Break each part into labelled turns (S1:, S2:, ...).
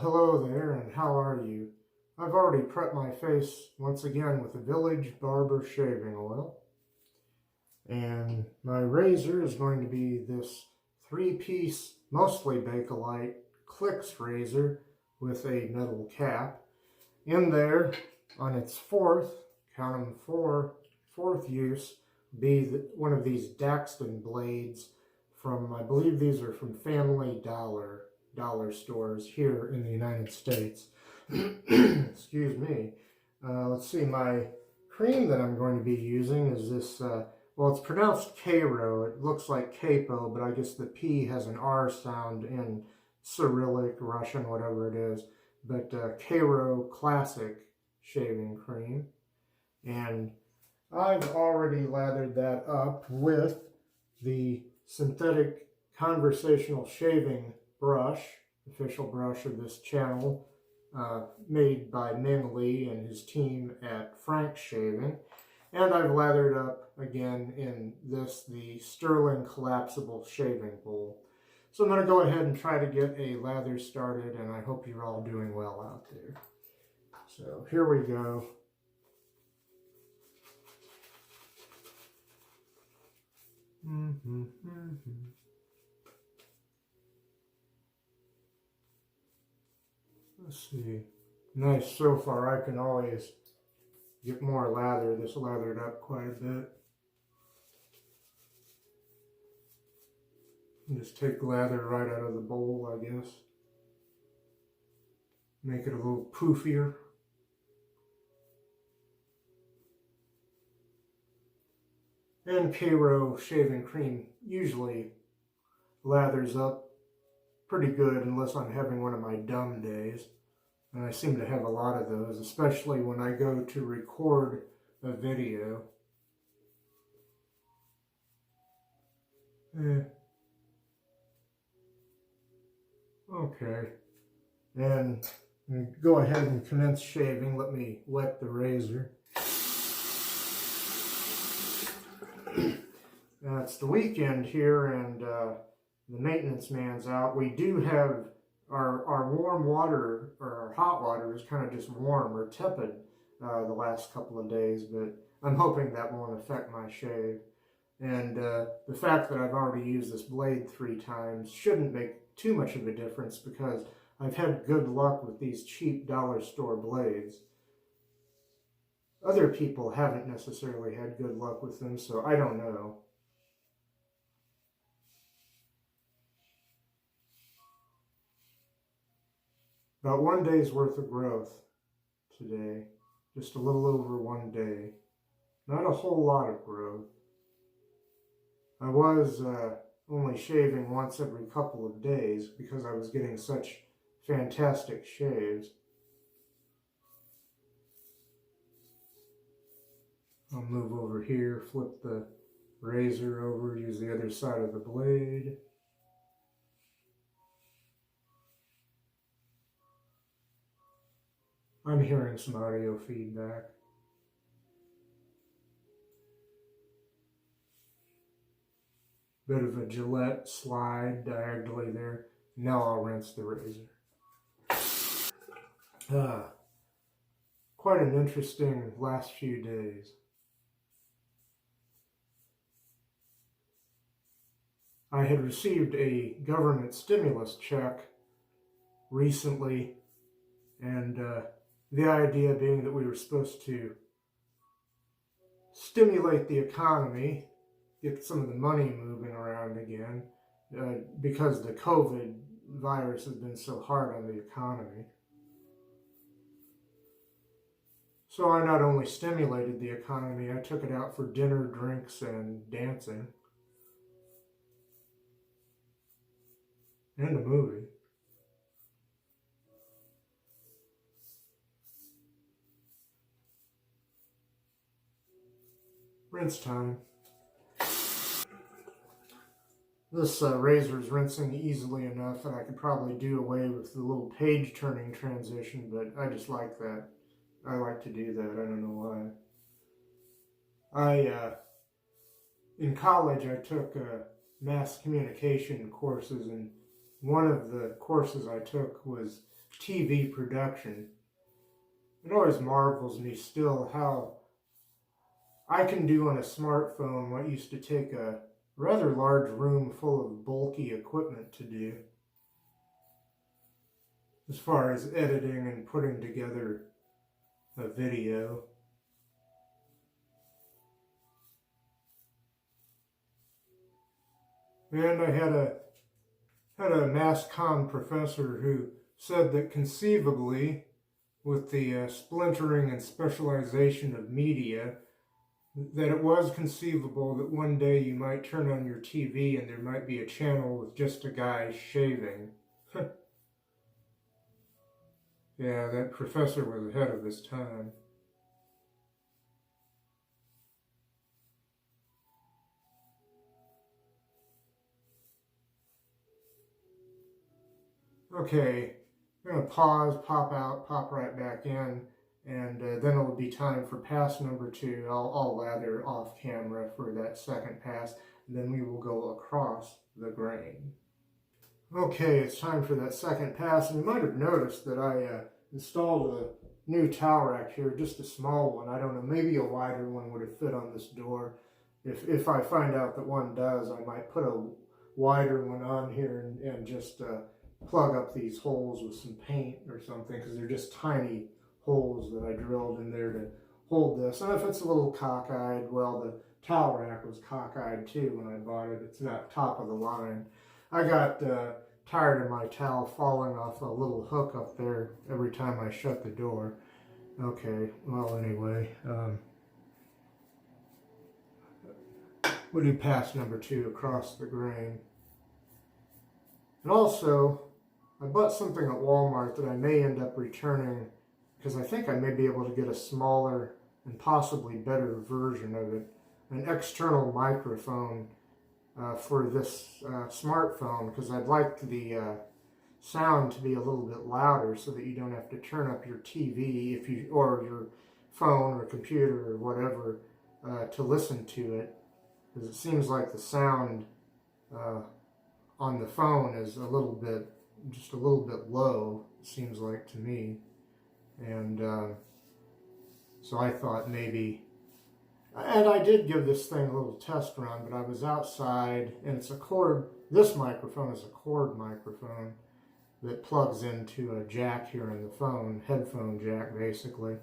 S1: hello there, and how are you? I've already prepped my face once again with the Village Barber shaving oil. And my razor is going to be this 3-piece, mostly Bakelite, Clix razor with a metal cap. In there, on its fourth use, be one of these Daxton blades from, I believe these are from Family Dollar stores here in the United States. Excuse me. Let's see, my cream that I'm going to be using is this, well, it's pronounced Cairo. It looks like Capo, but I guess the P has an R sound in Cyrillic, Russian, whatever it is. But Kapo Classic shaving cream. And I've already lathered that up with the synthetic conversational shaving brush, official brush of this channel, made by Min Lee and his team at Frank Shaving. And I've lathered up again in this, the Stirling collapsible shaving bowl. So I'm going to go ahead and try to get a lather started, and I hope you're all doing well out there. So here we go. Let's see. Nice so far. I can always get more lather. This lathered up quite a bit. And just take lather right out of the bowl, I guess. Make it a little poofier. And Cairo shaving cream usually lathers up pretty good unless I'm having one of my dumb days. And I seem to have a lot of those, especially when I go to record a video. Okay. And go ahead and commence shaving. Let me wet the razor. It's the weekend here, and the maintenance man's out. We do have our warm water, or our hot water, is kind of just warm or tepid the last couple of days, but I'm hoping that won't affect my shave. And the fact that I've already used this blade 3 times shouldn't make too much of a difference, because I've had good luck with these cheap dollar store blades. Other people haven't necessarily had good luck with them, so I don't know. About 1 day's worth of growth today. Just a little over 1 day. Not a whole lot of growth. I was only shaving once every couple of days because I was getting such fantastic shaves. I'll move over here, flip the razor over, use the other side of the blade. I'm hearing some audio feedback. Bit of a Gillette slide diagonally there. Now I'll rinse the razor. Quite an interesting last few days. I had received a government stimulus check recently, and the idea being that we were supposed to stimulate the economy, get some of the money moving around again, because the COVID virus has been so hard on the economy. So I not only stimulated the economy, I took it out for dinner, drinks, and dancing. And a movie. Rinse time. This razor is rinsing easily enough that I could probably do away with the little page turning transition, but I just like that. I like to do that. I don't know why. In college, I took mass communication courses, and one of the courses I took was TV production. It always marvels me still how I can do on a smartphone what used to take a rather large room full of bulky equipment to do, as far as editing and putting together a video. And I had a mass comm professor who said that conceivably, with the splintering and specialization of media, that it was conceivable that one day you might turn on your TV and there might be a channel with just a guy shaving. Yeah, that professor was ahead of his time. Okay, I'm going to pause, pop out, pop right back in, and then it'll be time for pass number 2. I'll lather off camera for that second pass, and then we will go across the grain. Okay, it's time for that second pass, and you might have noticed that I installed a new towel rack here, just a small one. I don't know, maybe a wider one would have fit on this door. If I find out that one does, I might put a wider one on here and just plug up these holes with some paint or something, because they're just tiny holes that I drilled in there to hold this. And if it's a little cockeyed, well, the towel rack was cockeyed too when I bought it. It's not top of the line. I got tired of my towel falling off a little hook up there every time I shut the door. Okay, well, anyway, we'll do pass number 2 across the grain. And also, I bought something at Walmart that I may end up returning, because I think I may be able to get a smaller and possibly better version of it. An external microphone for this smartphone, because I'd like the sound to be a little bit louder so that you don't have to turn up your TV or your phone or computer or whatever to listen to it, because it seems like the sound on the phone is just a little bit low, it seems like to me. And so I thought maybe, and I did give this thing a little test run, but I was outside, and it's a cord, this microphone is a cord microphone that plugs into a jack here in the phone, headphone jack basically.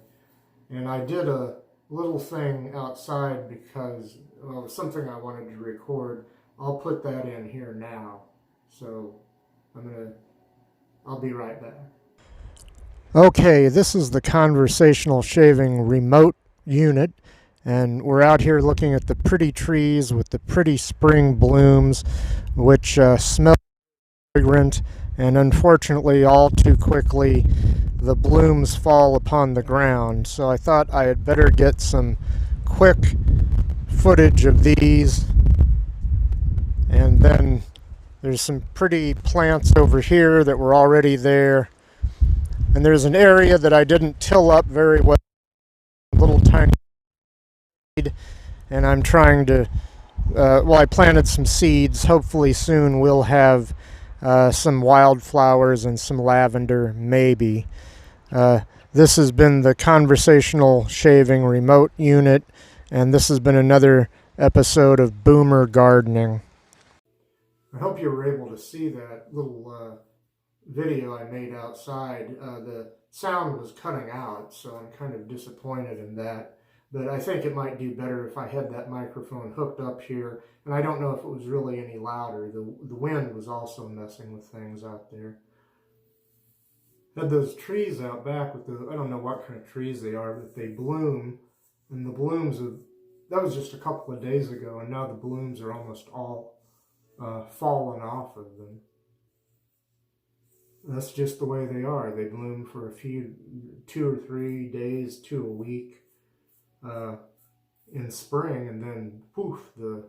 S1: And I did a little thing outside because, well, it was something I wanted to record. I'll put that in here now. So I'll be right back. Okay, this is the Conversational Shaving remote unit, and we're out here looking at the pretty trees with the pretty spring blooms, which smell fragrant, and unfortunately all too quickly the blooms fall upon the ground. So I thought I had better get some quick footage of these. And then there's some pretty plants over here that were already there. And there's an area that I didn't till up very well, a little tiny seed, and I'm trying to, I planted some seeds. Hopefully soon we'll have some wildflowers and some lavender, maybe. This has been the Conversational Shaving remote unit, and this has been another episode of Boomer Gardening. I hope you were able to see that little video I made outside. The sound was cutting out, so I'm kind of disappointed in that. But I think it might do better if I had that microphone hooked up here. And I don't know if it was really any louder. The wind was also messing with things out there. Had those trees out back with I don't know what kind of trees they are, but they bloom. And the blooms, that was just a couple of days ago, and now the blooms are almost all fallen off of them. That's just the way they are. They bloom for 2 or 3 days to a week in spring, and then poof, the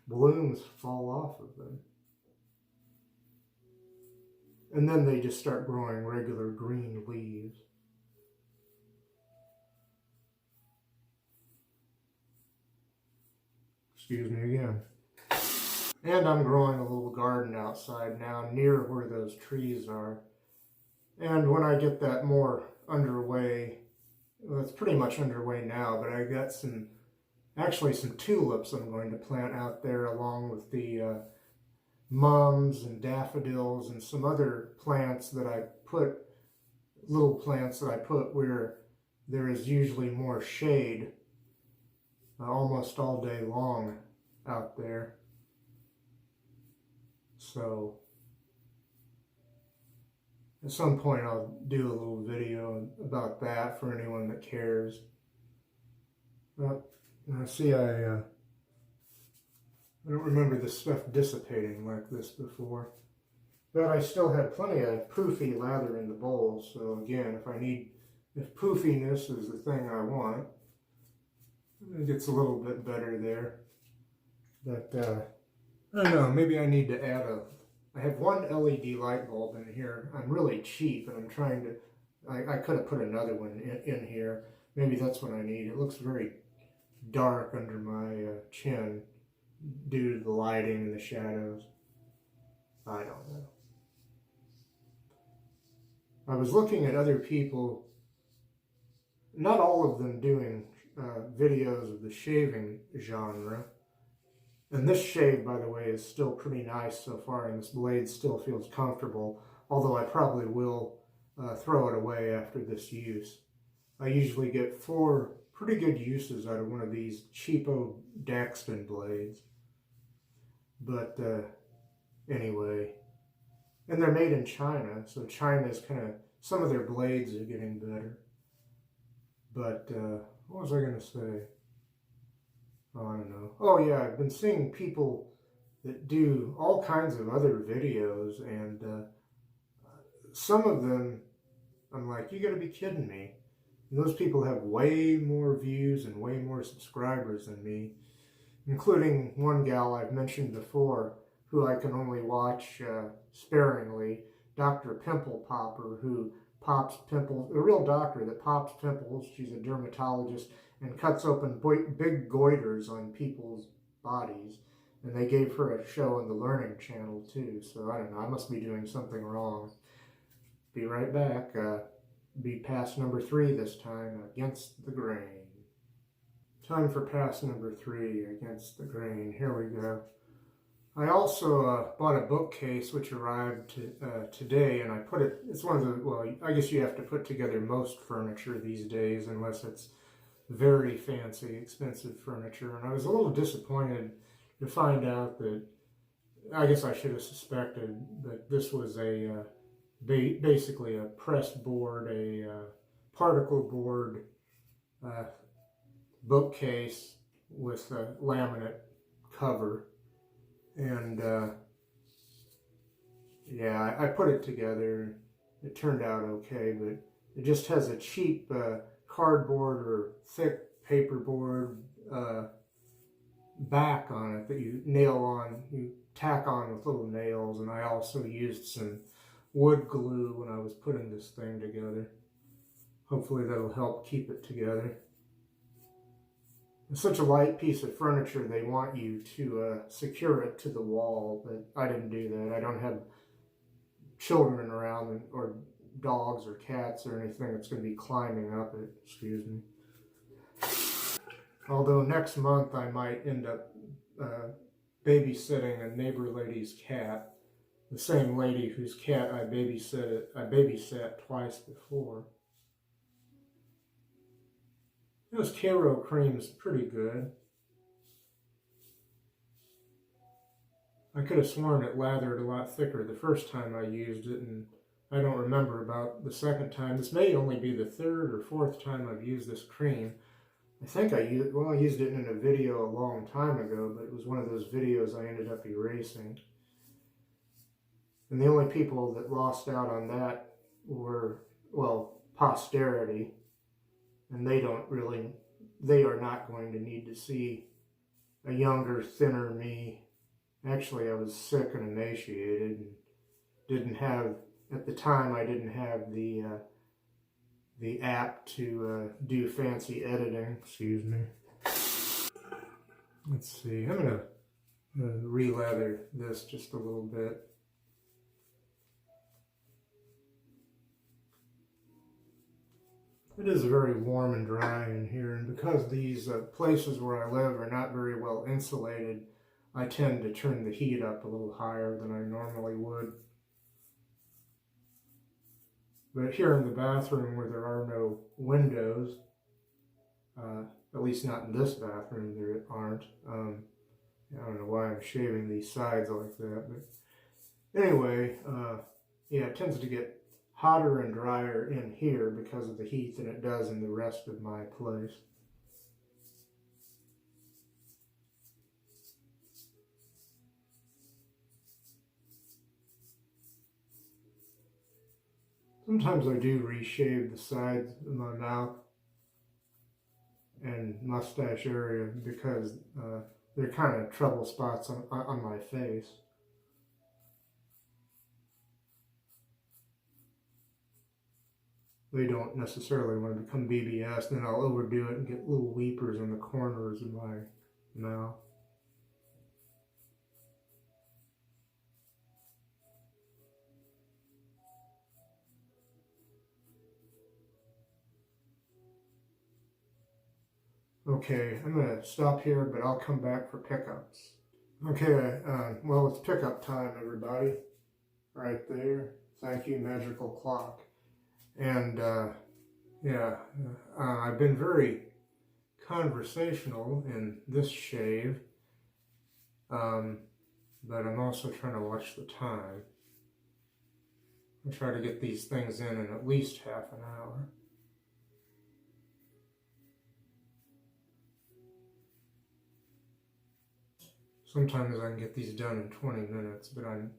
S1: blooms fall off of them. And then they just start growing regular green leaves. Excuse me again. And I'm growing a little garden outside now near where those trees are. And when I get that more underway, well, it's pretty much underway now, but I got actually some tulips I'm going to plant out there along with the mums and daffodils and some other plants that I put, little plants that I put where there is usually more shade almost all day long out there. So at some point I'll do a little video about that for anyone that cares. But see, I don't remember this stuff dissipating like this before. But I still had plenty of poofy lather in the bowl, so again, if poofiness is the thing I want, it gets a little bit better there. But I don't know, maybe I need to add I have one LED light bulb in here. I'm really cheap, and I'm trying to, I could have put another one in here. Maybe that's what I need. It looks very dark under my chin due to the lighting and the shadows. I don't know. I was looking at other people, not all of them doing videos of the shaving genre. And this shave, by the way, is still pretty nice so far, and this blade still feels comfortable, although I probably will throw it away after this use. I usually get 4 pretty good uses out of one of these cheapo Daxton blades. But anyway, and they're made in China, so China's kind of, some of their blades are getting better. But what was I going to say? Oh, I don't know. Oh yeah, I've been seeing people that do all kinds of other videos, and some of them, I'm like, you gotta be kidding me. And those people have way more views and way more subscribers than me, including one gal I've mentioned before, who I can only watch sparingly, Dr. Pimple Popper, who pops pimples, a real doctor that pops pimples. She's a dermatologist and cuts open big goiters on people's bodies. And they gave her a show on the Learning Channel too, so I don't know, I must be doing something wrong. Be right back. Be pass number 3 this time, Against the Grain. Time for pass number 3, Against the Grain. Here we go. I also bought a bookcase which arrived today, and I put it, it's one of the, well, I guess you have to put together most furniture these days unless it's very fancy, expensive furniture. And I was a little disappointed to find out that, I guess I should have suspected that this was a basically a press board, a particle board bookcase with a laminate cover. And yeah, I put it together. It turned out okay, but it just has a cheap cardboard or thick paperboard back on it that you nail on, you tack on with little nails. And I also used some wood glue when I was putting this thing together. Hopefully that'll help keep it together. It's such a light piece of furniture, they want you to secure it to the wall, but I didn't do that. I don't have children around or dogs or cats or anything that's going to be climbing up it, excuse me. Although next month I might end up babysitting a neighbor lady's cat, the same lady whose cat I babysat twice before. This Caro cream's pretty good. I could have sworn it lathered a lot thicker the first time I used it, and I don't remember about the second time. This may only be the 3rd or 4th time I've used this cream. I think I used it in a video a long time ago, but it was one of those videos I ended up erasing. And the only people that lost out on that were, well, posterity. And they are not going to need to see a younger, thinner me. Actually, I was sick and emaciated and didn't have, at the time, I didn't have the app to do fancy editing. Excuse me. Let's see, I'm going to re-lather this just a little bit. It is very warm and dry in here, and because these places where I live are not very well insulated, I tend to turn the heat up a little higher than I normally would. But here in the bathroom where there are no windows, at least not in this bathroom there aren't. I don't know why I'm shaving these sides like that, but anyway, yeah, it tends to get hotter and drier in here because of the heat than it does in the rest of my place. Sometimes I do reshave the sides of my mouth and mustache area because they're kind of trouble spots on my face. They don't necessarily want to become BBS, then I'll overdo it and get little weepers in the corners of my mouth. Okay, I'm going to stop here, but I'll come back for pickups. Okay, well, it's pickup time, everybody. Right there. Thank you, magical clock. And, yeah, I've been very conversational in this shave, but I'm also trying to watch the time. I try to get these things in at least half an hour. Sometimes I can get these done in 20 minutes, but I'm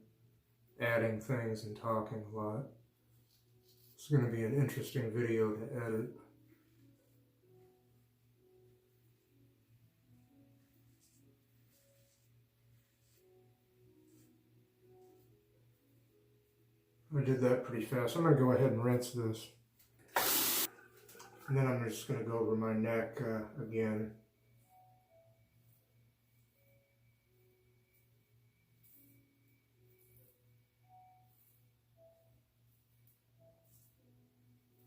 S1: adding things and talking a lot. It's going to be an interesting video to edit. I did that pretty fast. I'm going to go ahead and rinse this. And then I'm just going to go over my neck again.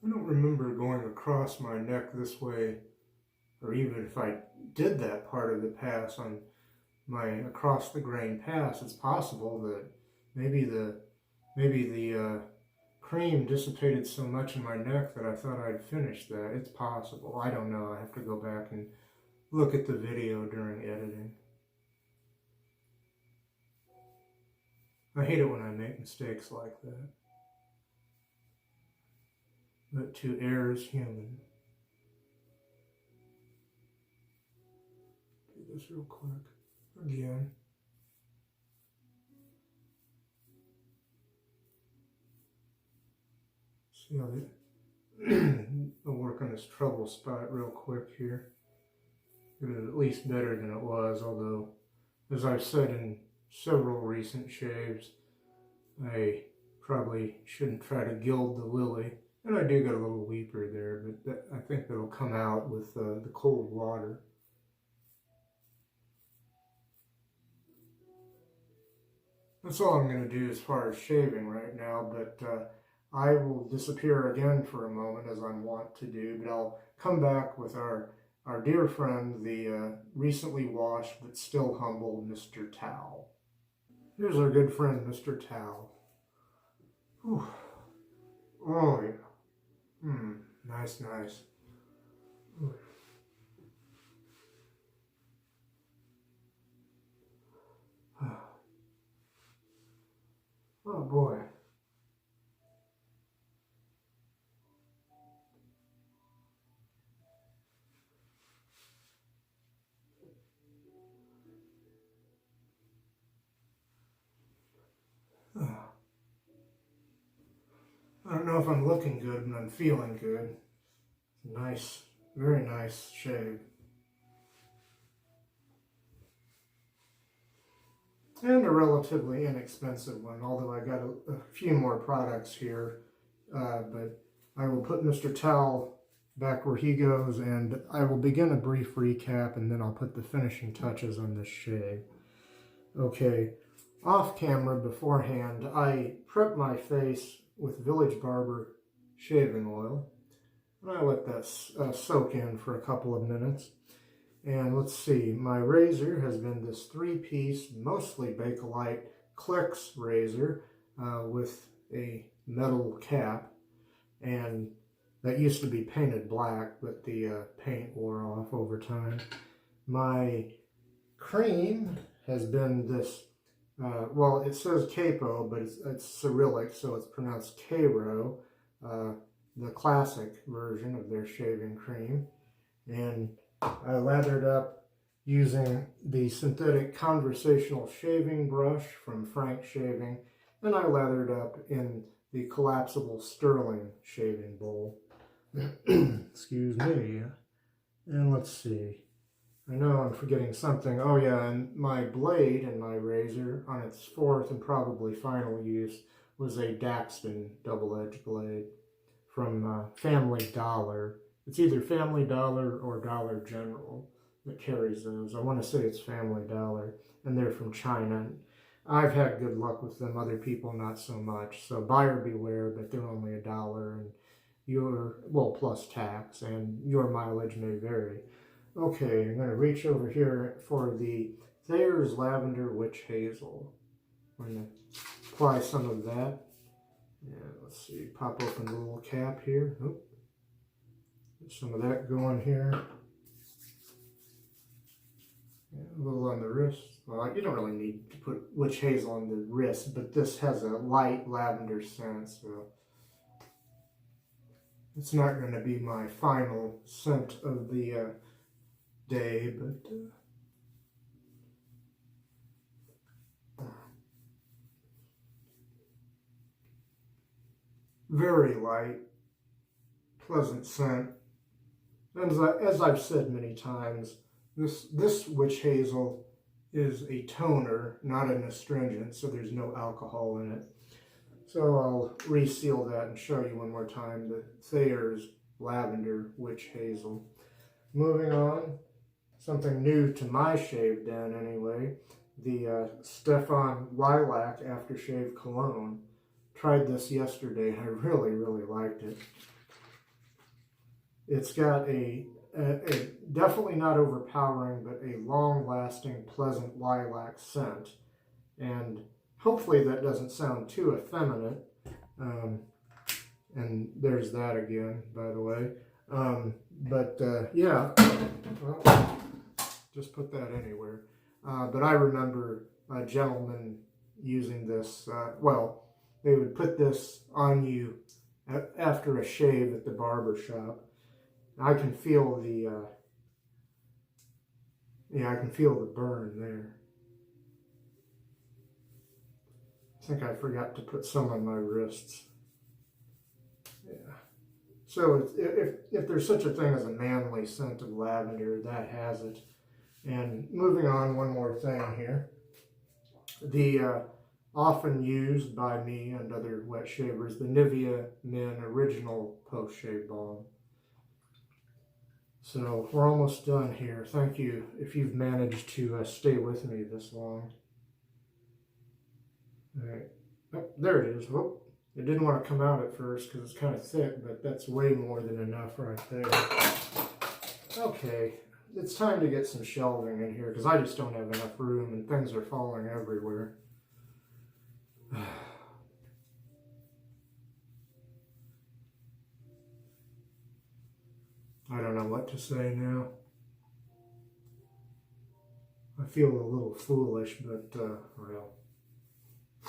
S1: I don't remember going across my neck this way, or even if I did that part of the pass on my across the grain pass, it's possible that maybe the cream dissipated so much in my neck that I thought I'd finished that. It's possible. I don't know. I have to go back and look at the video during editing. I hate it when I make mistakes like that. But to err is human. Do this real quick again. See how I'll work on this trouble spot real quick here. It is at least better than it was, although, as I've said in several recent shaves, I probably shouldn't try to gild the lily. And I do got a little weeper there, but I think that'll come out with the cold water. That's all I'm going to do as far as shaving right now, but I will disappear again for a moment, as I'm wont to do, but I'll come back with our dear friend, the recently washed but still humble Mr. Towel. Here's our good friend, Mr. Towel. Whew. Oh, yeah. Nice, nice. Oh, boy. I don't know if I'm looking good, but I'm feeling good. Nice, very nice shave. And a relatively inexpensive one, although I got a few more products here. But I will put Mr. Towel back where he goes, and I will begin a brief recap, and then I'll put the finishing touches on this shave. Okay, off camera beforehand, I prepped my face with Village Barber shaving oil. And I let that soak in for a couple of minutes. And let's see, my razor has been this 3-piece, mostly Bakelite Clix razor with a metal cap. And that used to be painted black, but the paint wore off over time. My cream has been this, well, it says Kapo, but it's Cyrillic, so it's pronounced Cairo, the classic version of their shaving cream. And I lathered up using the synthetic conversational shaving brush from Frank Shaving, and I lathered up in the collapsible Stirling shaving bowl. Excuse me. And let's see. I know I'm forgetting something. Oh yeah, and my blade and my razor on its 4th and probably final use was a Daxton double-edged blade from Family Dollar. It's either Family Dollar or Dollar General that carries those. I want to say it's Family Dollar, and they're from China. I've had good luck with them, other people not so much. So buyer beware, but they're only $1, and well, plus tax, and your mileage may vary. Okay, I'm going to reach over here for the Thayers Lavender Witch Hazel. I'm going to apply some of that. Yeah, let's see, pop open the little cap here. Oop. Get some of that going here. Yeah, a little on the wrist. Well, you don't really need to put witch hazel on the wrist, but this has a light lavender scent, so it's not going to be my final scent of the day, but very light, pleasant scent. And as I've said many times, this witch hazel is a toner, not an astringent, so there's no alcohol in it. So I'll reseal that and show you one more time, the Thayers Lavender Witch Hazel. Moving on, something new to my shave den anyway, the Stephan Lilac Aftershave Cologne. Tried this yesterday and I really, really liked it. It's got a definitely not overpowering, but a long-lasting, pleasant lilac scent. And hopefully that doesn't sound too effeminate. And there's that again, by the way. Yeah, well, just put that anywhere. But I remember a gentleman using this, well, they would put this on you after a shave at the barber shop. I can feel the, I can feel the burn there. I think I forgot to put some on my wrists. Yeah. So if there's such a thing as a manly scent of lavender, that has it. And moving on, one more thing here. The often used by me and other wet shavers, the Nivea Men Original Post-Shave Balm. So we're almost done here. Thank you if you've managed to stay with me this long. All right. Oh, there it is. Whoop. It didn't want to come out at first because it's kind of thick, but that's way more than enough right there. Okay, it's time to get some shelving in here because I just don't have enough room and things are falling everywhere. I don't know what to say now. I feel a little foolish, but, well.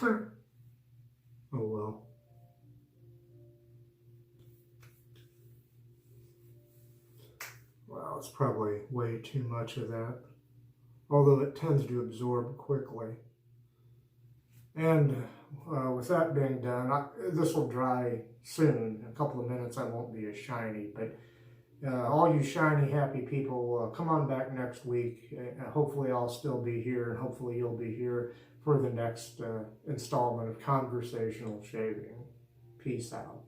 S1: Oh well. Wow, it's probably way too much of that. Although it tends to absorb quickly. And with that being done, this will dry soon. In a couple of minutes I won't be as shiny, but all you shiny, happy people, come on back next week. Hopefully I'll still be here, and hopefully you'll be here for the next installment of Conversational Shaving. Peace out.